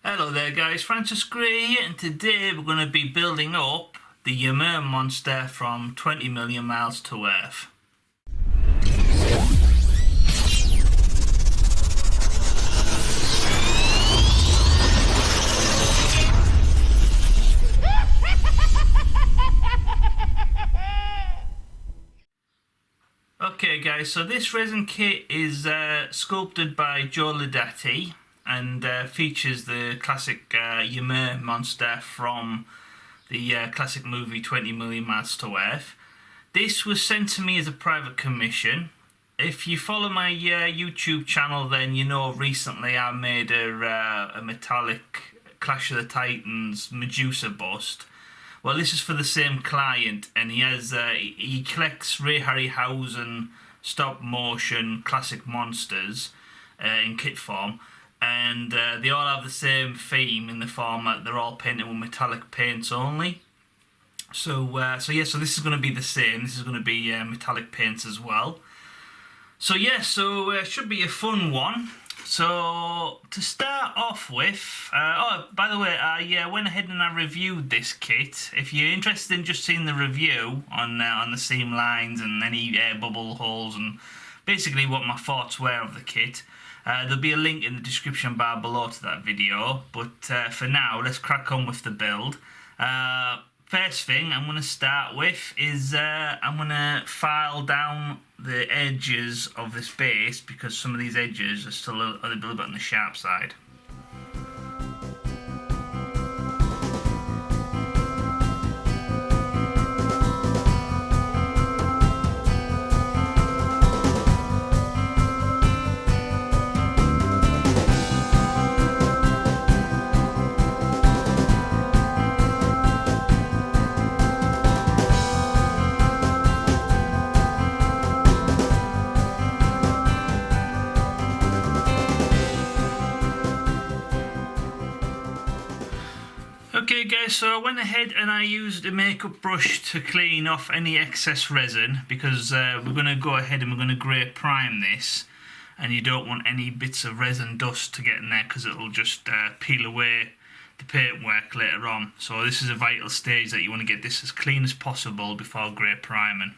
Hello there guys, Francis Gray here, and today we're going to be building up the Ymir Monster from 20 million miles to Earth. Okay guys, so this resin kit is sculpted by Joe Laudati and features the classic Ymir Monster from the classic movie 20 Million Miles to Earth. This was sent to me as a private commission. If you follow my YouTube channel, then you know recently I made a metallic Clash of the Titans Medusa bust. Well, this is for the same client, and he collects Ray Harryhausen stop motion classic monsters in kit form, and they all have the same theme in the format. They're all painted with metallic paints only. So this is going to be the same. This is going to be metallic paints as well. So it should be a fun one. So to start off with, oh, by the way, I went ahead and I reviewed this kit. If you're interested in just seeing the review on the seam lines and any air bubble holes and basically what my thoughts were of the kit, there'll be a link in the description bar below to that video. But for now, let's crack on with the build. First thing I'm going to start with is I'm going to file down the edges of this base because some of these edges are still a little bit on the sharp side. Okay guys, so I went ahead and I used a makeup brush to clean off any excess resin because we're going to go ahead and we're going to grey prime this, and you don't want any bits of resin dust to get in there because it'll just peel away the paintwork later on. So this is a vital stage that you want to get this as clean as possible before grey priming.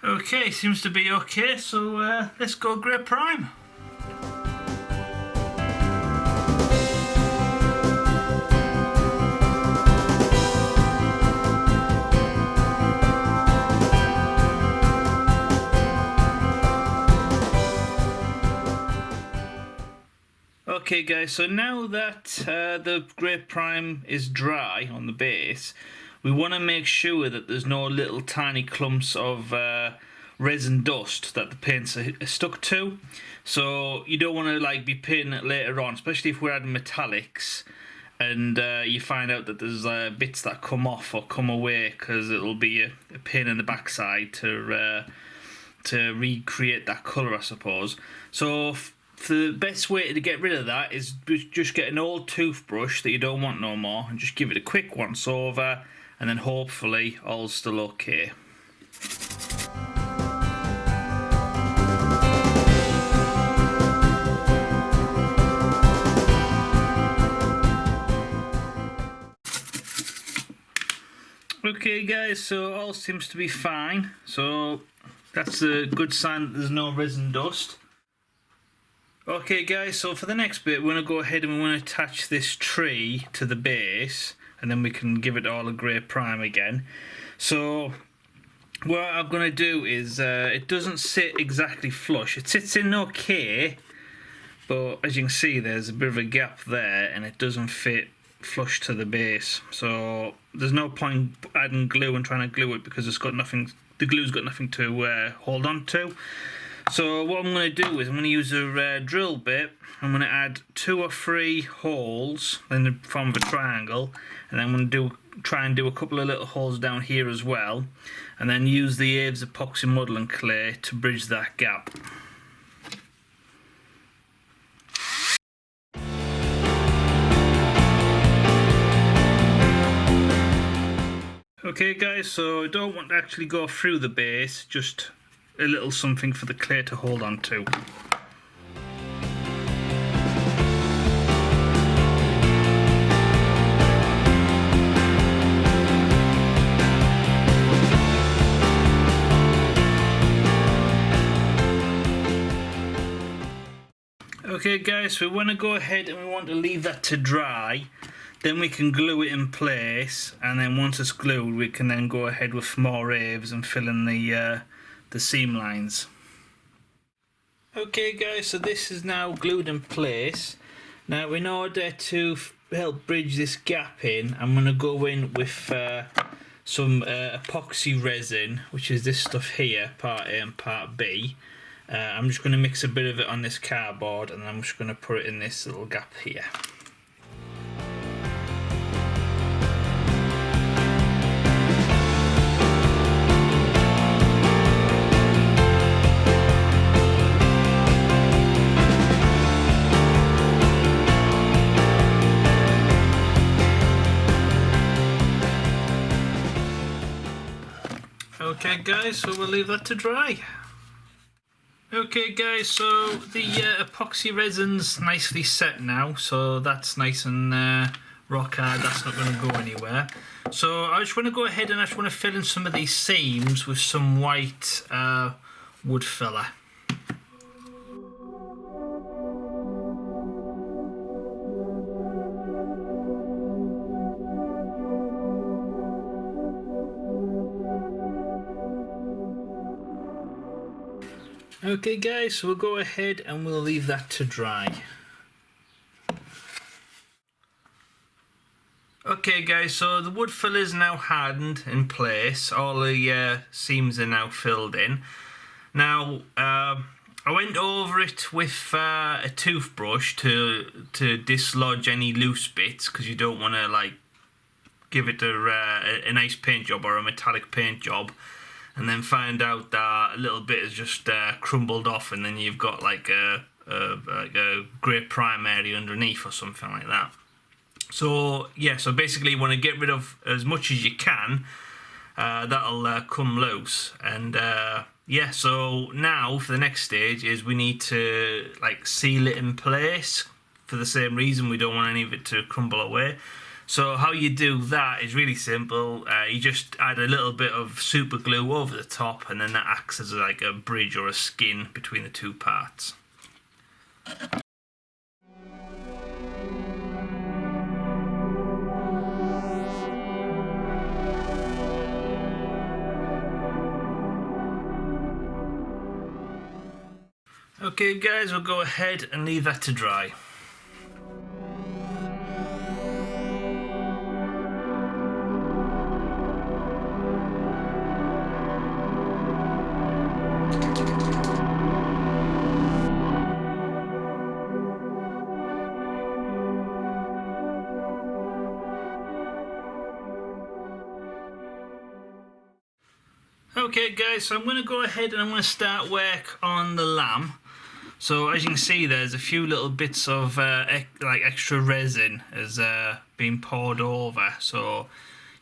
Okay, seems to be okay, so let's go grey prime. Okay guys, so now that the grey prime is dry on the base, we want to make sure that there's no little tiny clumps of resin dust that the paints are stuck to. So you don't want to be painting it later on, especially if we're adding metallics and you find out that there's bits that come off or come away, because it'll be a pain in the backside to recreate that colour, I suppose. So the best way to get rid of that is just get an old toothbrush that you don't want no more and just give it a quick once over, and then hopefully all's still okay. Okay guys, so all seems to be fine, so that's a good sign that there's no resin dust. Okay guys, so for the next bit we're going to go ahead and we're going to attach this tree to the base, and then we can give it all a grey prime again. So what I'm going to do is, it doesn't sit exactly flush. It sits in okay, but as you can see there's a bit of a gap there and it doesn't fit flush to the base. So there's no point adding glue and trying to glue it because it's got nothing, the glue's got nothing to hold on to. So what I'm going to do is I'm going to use a drill bit. I'm going to add 2 or 3 holes in the form of a triangle, and then I'm going to try and do a couple of little holes down here as well, and then use the Aves epoxy modelling clay to bridge that gap. Okay guys, so I don't want to actually go through the base, just a little something for the clay to hold on to. Okay guys, so we want to go ahead and we want to leave that to dry. Then we can glue it in place, and then once it's glued we can then go ahead with more raves and fill in the seam lines. Okay guys, so this is now glued in place. Now in order to help bridge this gap in, I'm going to go in with some epoxy resin, which is this stuff here, part A and part B. I'm just going to mix a bit of it on this cardboard, and I'm just going to put it in this little gap here. Okay guys, so we'll leave that to dry. Okay guys, so the epoxy resin's nicely set now, so that's nice and rock hard, that's not going to go anywhere. So I just want to go ahead and I just want to fill in some of these seams with some white wood filler. Okay guys, so we'll go ahead and we'll leave that to dry. Okay guys, so the wood filler is now hardened in place. All the seams are now filled in. Now I went over it with a toothbrush to dislodge any loose bits, because you don't want to like give it a nice paint job or a metallic paint job and then find out that a little bit is just crumbled off, and then you've got like a grey prime area underneath or something like that. So yeah, so basically you want to get rid of as much as you can. That'll come loose, and yeah, so now for the next stage is we need to like seal it in place. For the same reason, we don't want any of it to crumble away. So how you do that is really simple. You just add a little bit of super glue over the top, and then that acts as like a bridge or a skin between the two parts. Okay guys, we'll go ahead and leave that to dry. Okay guys, so I'm going to go ahead and I'm going to start work on the lamb. So as you can see, there's a few little bits of like extra resin has been poured over, so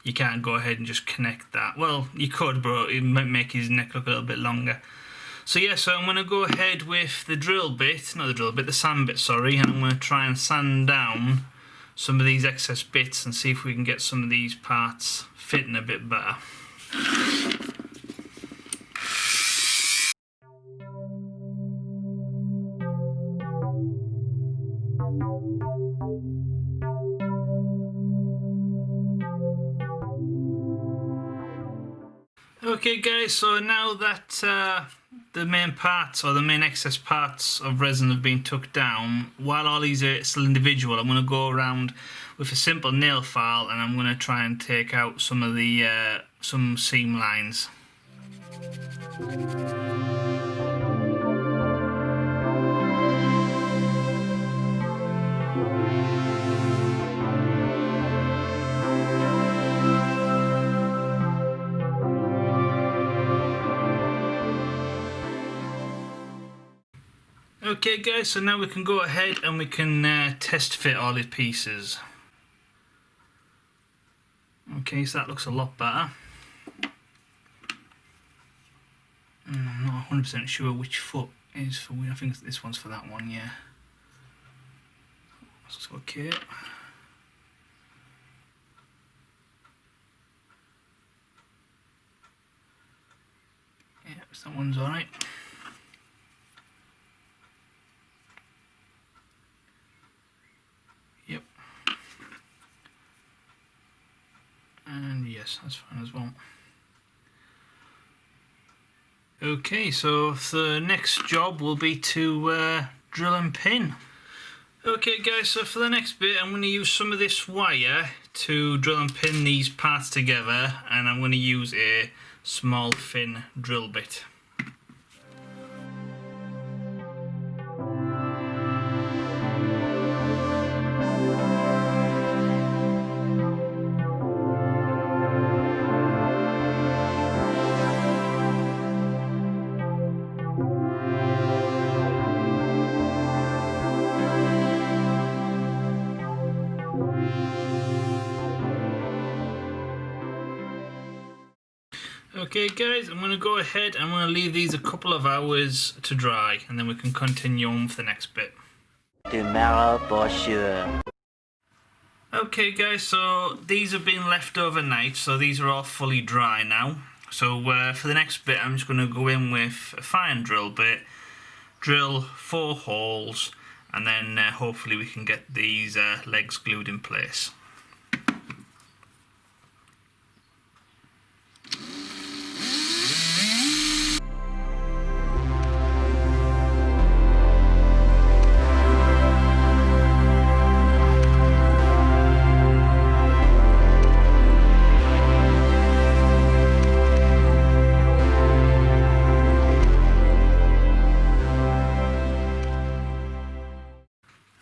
you can't go ahead and just connect that. Well, you could, but it might make his neck look a little bit longer. So yeah, so I'm going to go ahead with the the sand bit, sorry, and I'm going to try and sand down some of these excess bits and see if we can get some of these parts fitting a bit better. Okay guys, so now that the main parts or the main excess parts of resin have been took down, while all these are still individual, I'm going to go around with a simple nail file and I'm going to try and take out some of the some seam lines. Okay guys, so now we can go ahead and we can test fit all these pieces. Okay, so that looks a lot better. I'm not 100% sure which foot is for which. I think this one's for that one, yeah. That's okay. Yeah, so that one's alright. that's fine as well. Okay, so the next job will be to drill and pin. Okay guys, so for the next bit I'm going to use some of this wire to drill and pin these parts together, and I'm going to use a small thin drill bit. Okay guys, I'm going to go ahead and I'm going to leave these a couple of hours to dry, and then we can continue on with the next bit. Tomorrow for sure. Okay guys, so these have been left overnight, so these are all fully dry now. So for the next bit I'm just going to go in with a fine drill bit, drill 4 holes, and then hopefully we can get these legs glued in place.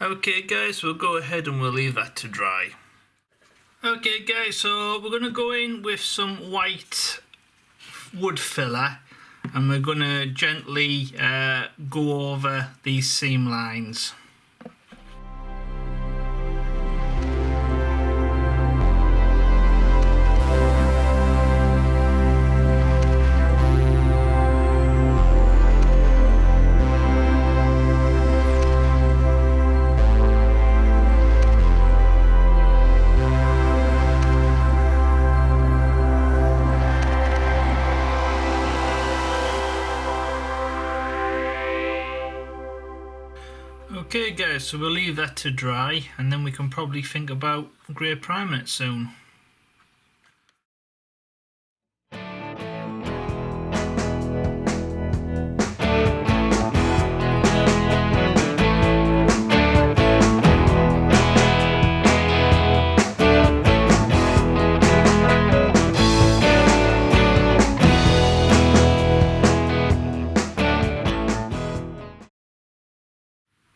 Okay guys, we'll go ahead and we'll leave that to dry. Okay guys, so we're going to go in with some white wood filler, and we're going to gently go over these seam lines. Okay guys, so we'll leave that to dry, and then we can probably think about grey priming it soon.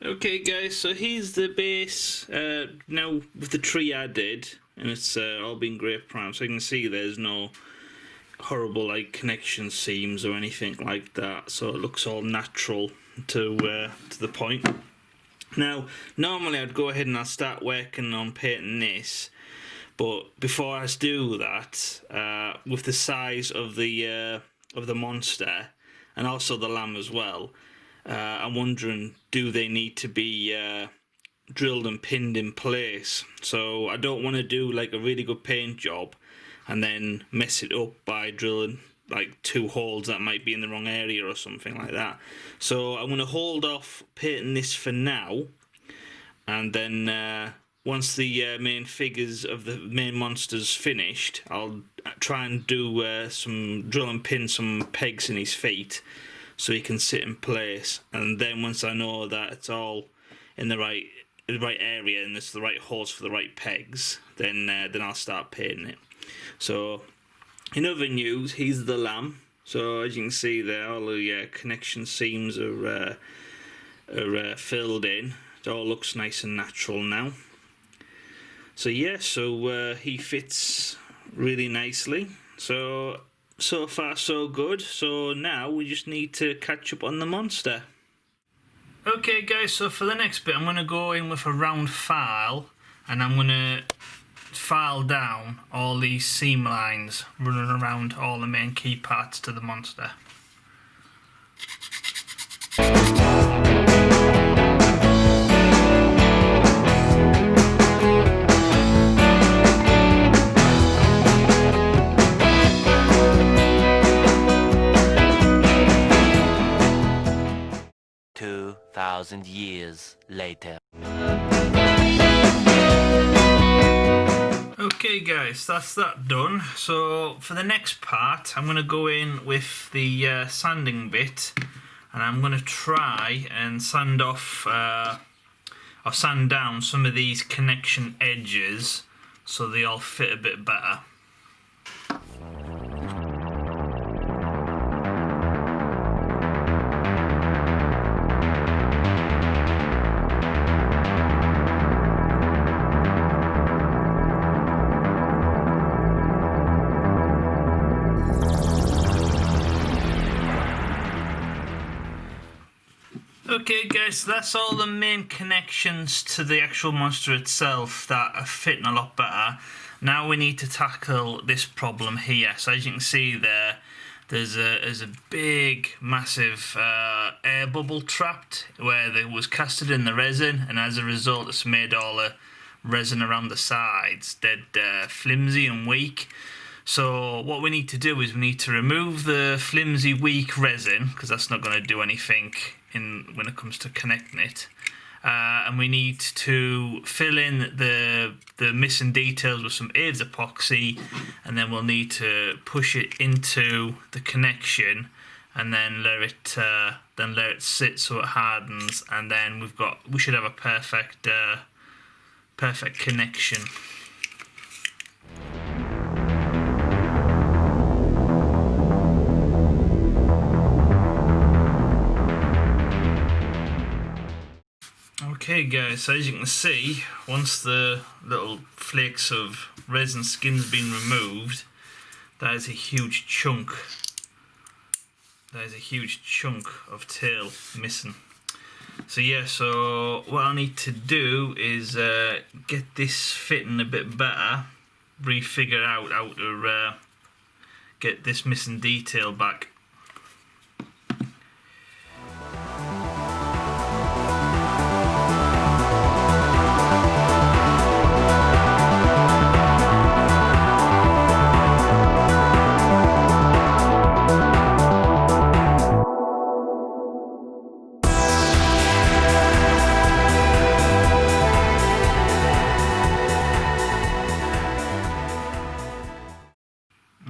Okay guys, so here's the base now with the tree added, and it's all been grey primed, so you can see there's no horrible like connection seams or anything like that, so it looks all natural to the point. Now normally I'd go ahead and I'll start working on painting this, but before I do that, with the size of the monster and also the lamb as well, I'm wondering, do they need to be drilled and pinned in place? So I don't want to do like a really good paint job and then mess it up by drilling like 2 holes that might be in the wrong area or something like that. So I'm going to hold off painting this for now, and then once the main figures of the main monster's finished, I'll try and do some drill and pin some pegs in his feet, so he can sit in place. And then once I know that it's all in the right area and it's the right holes for the right pegs, then I'll start painting it. So in other news, here's the lamb. So as you can see there, all the connection seams are filled in. It all looks nice and natural now. So yeah, so he fits really nicely. So far so good. So now we just need to catch up on the monster. Okay guys, so for the next bit I'm going to go in with a round file, and I'm going to file down all these seam lines running around all the main key parts to the monster. Years later. Okay guys, that's that done. So for the next part I'm going to go in with the sanding bit, and I'm going to try and sand off or sand down some of these connection edges so they all fit a bit better. Okay guys, so that's all the main connections to the actual monster itself that are fitting a lot better. Now we need to tackle this problem here. So as you can see there's a big massive air bubble trapped where it was casted in the resin, and as a result it's made all the resin around the sides dead flimsy and weak. So what we need to do is we need to remove the flimsy weak resin, because that's not going to do anything when it comes to connecting it, and we need to fill in the missing details with some Aves epoxy, and then we'll need to push it into the connection and then let it sit so it hardens, and then we should have a perfect connection. Okay guys, so as you can see, once the little flakes of resin skin's been removed, that is a huge chunk. That is a huge chunk of tail missing. So yeah, so what I need to do is get this fitting a bit better, refigure out how to get this missing detail back.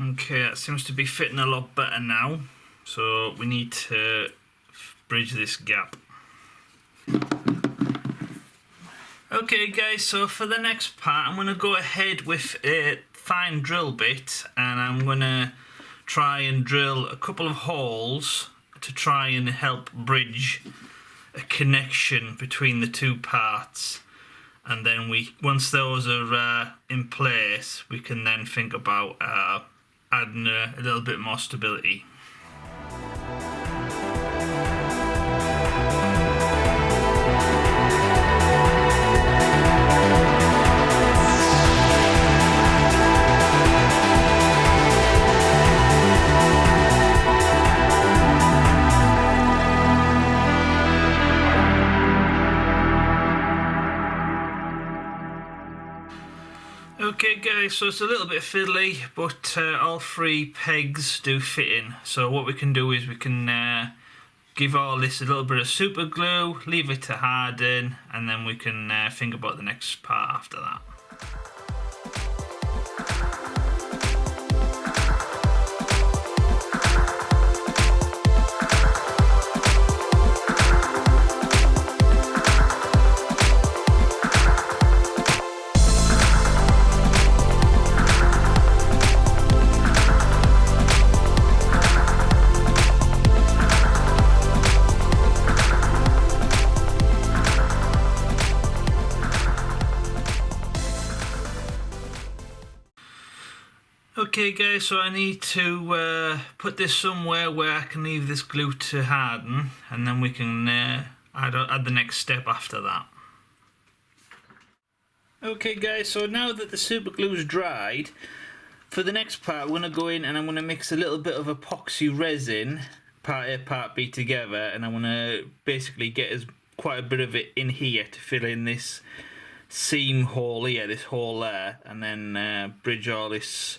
Okay, that seems to be fitting a lot better now, so we need to bridge this gap. Okay guys, so for the next part I'm going to go ahead with a fine drill bit, and I'm going to try and drill a couple of holes to try and help bridge a connection between the two parts. And then once those are in place, we can then think about adding a little bit more stability. Okay guys, so it's a little bit fiddly, but all three pegs do fit in. So what we can do is we can give all this a little bit of super glue, leave it to harden, and then we can think about the next part after that. Okay guys, so I need to put this somewhere where I can leave this glue to harden, and then we can add the next step after that. Okay guys, so now that the super glue's dried, for the next part we're going to go in and I'm going to mix a little bit of epoxy resin, part A, part B together, and I'm going to basically get quite a bit of it in here to fill in this seam hole here, this hole there, and then bridge all this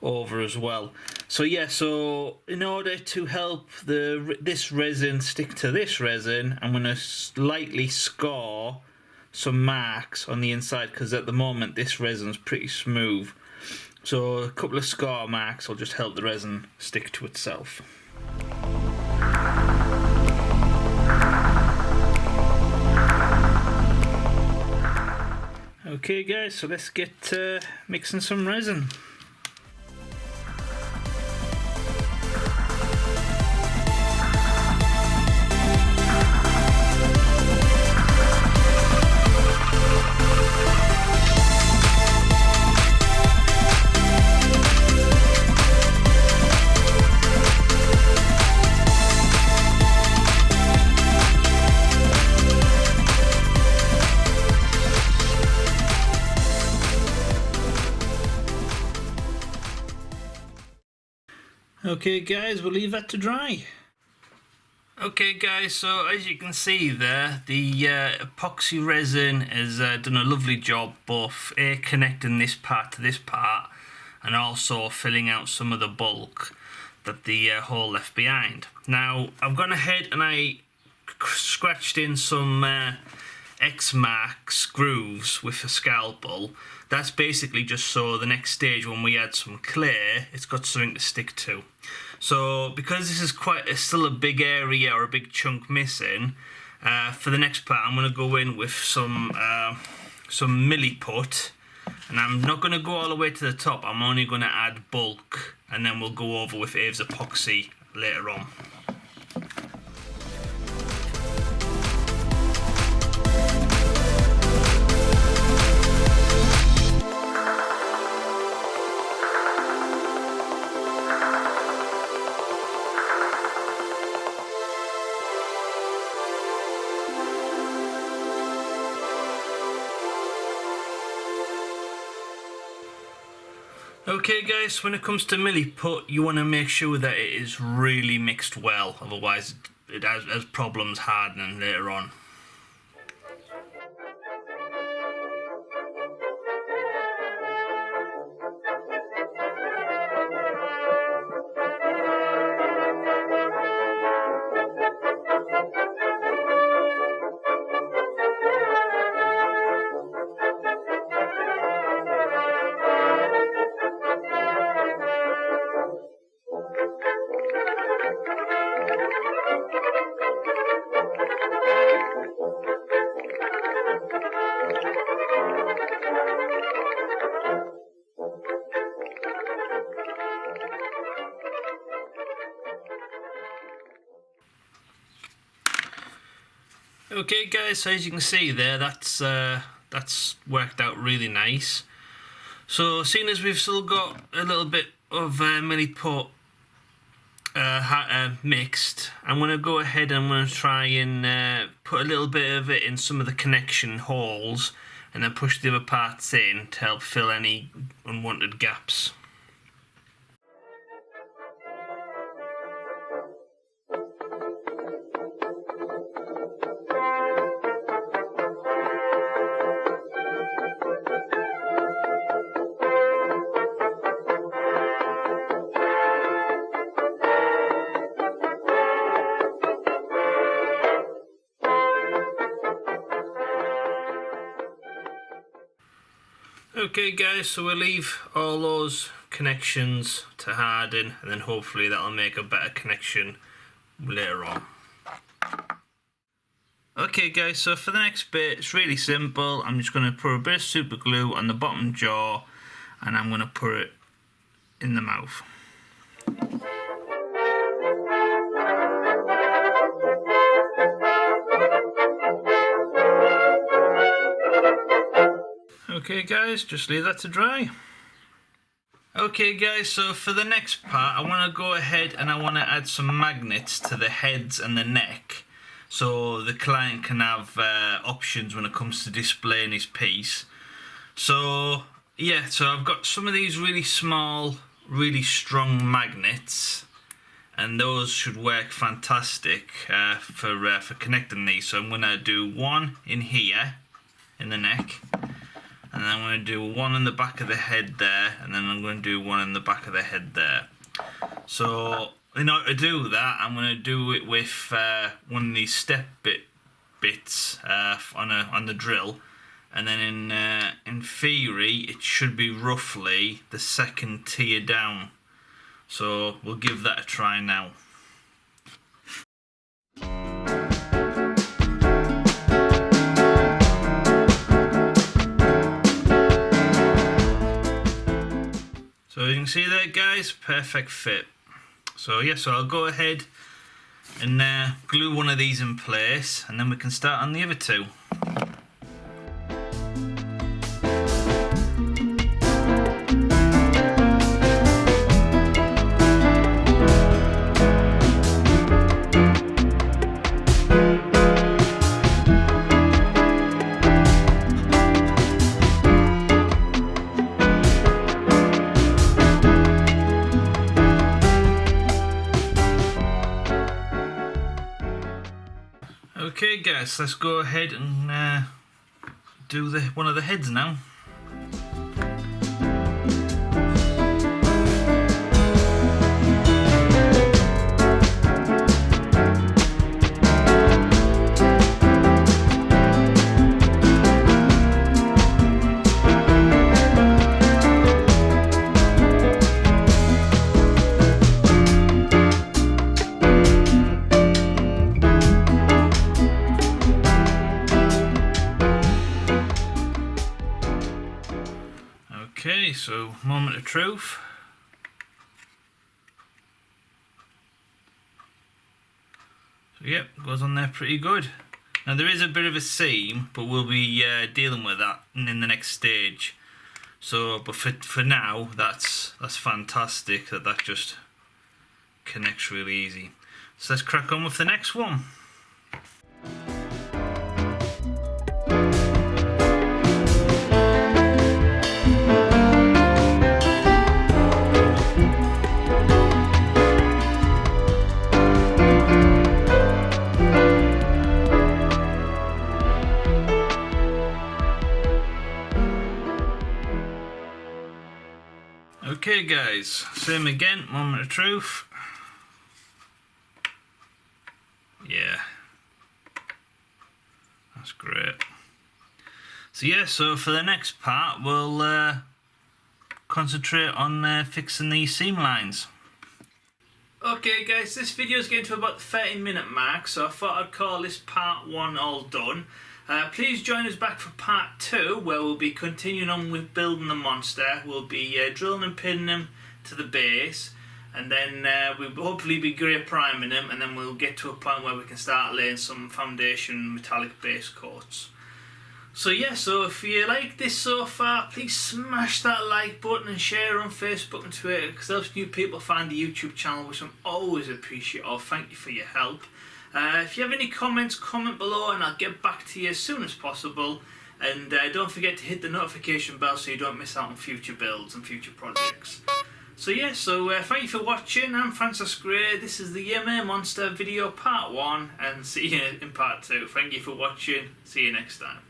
over as well. So yeah, so in order to help this resin stick to this resin, I'm going to lightly score some marks on the inside, because at the moment this resin's pretty smooth. So a couple of scar marks will just help the resin stick to itself. Okay guys, so let's get mixing some resin. Okay guys, we'll leave that to dry. Okay guys, so as you can see there, the epoxy resin has done a lovely job both connecting this part to this part and also filling out some of the bulk that the hole left behind. Now I've gone ahead and I scratched in some xmax grooves with a scalpel. That's basically just so the next stage when we add some clear, it's got something to stick to. So because this is still a big area or a big chunk missing, for the next part I'm going to go in with some milliput, and I'm not going to go all the way to the top. I'm only going to add bulk, and then we'll go over with Abe's epoxy later on. Okay guys, when it comes to milliput, you want to make sure that it is really mixed well, otherwise it has problems hardening later on. Okay guys, so as you can see there, that's worked out really nice. So seeing as we've still got a little bit of milliput mixed, I'm going to go ahead and I'm going to try and put a little bit of it in some of the connection holes and then push the other parts in to help fill any unwanted gaps. Okay guys, so we'll leave all those connections to harden, and then hopefully that'll make a better connection later on. Okay guys, so for the next bit, it's really simple. I'm just going to put a bit of super glue on the bottom jaw and I'm going to put it in the mouth. Okay guys, just leave that to dry. Okay guys, so for the next part I want to go ahead and I want to add some magnets to the heads and the neck so the client can have options when it comes to displaying his piece. So yeah, so I've got some of these really small, really strong magnets, and those should work fantastic for connecting these. So I'm going to do one in here in the neck, and then I'm going to do one in the back of the head there, and then I'm going to do one in the back of the head there. So in order to do that, I'm going to do it with one of these step bit bits on the drill, and then in theory it should be roughly the second tier down. So we'll give that a try now. So you can see there, guys, perfect fit. So yeah, so I'll go ahead and glue one of these in place, and then we can start on the other two. Okay guys, let's go ahead and do one of the heads now. Okay, so moment of truth. So yep, goes on there pretty good. Now there is a bit of a seam, but we'll be dealing with that in the next stage. So, but for now, that's fantastic that just connects really easy. So let's crack on with the next one. Okay guys, same again, moment of truth. Yeah, that's great. So yeah, so for the next part we'll concentrate on fixing these seam lines. Okay guys, this video is getting to about the 30-minute mark, so I thought I'd call this part 1 all done. Please join us back for part 2, where we'll be continuing on with building the monster. We'll be drilling and pinning him to the base, and then we'll hopefully be grey priming him, and then we'll get to a point where we can start laying some foundation metallic base coats. So yeah, so if you like this so far, please smash that like button and share on Facebook and Twitter, because it helps new people find the YouTube channel, which I'm always appreciative of. Thank you for your help. If you have any comments, comment below and I'll get back to you as soon as possible. And don't forget to hit the notification bell so you don't miss out on future builds and future projects. So yeah, so thank you for watching. I'm Francis Gray. This is the Ymir Monster video part 1, and see you in part 2. Thank you for watching. See you next time.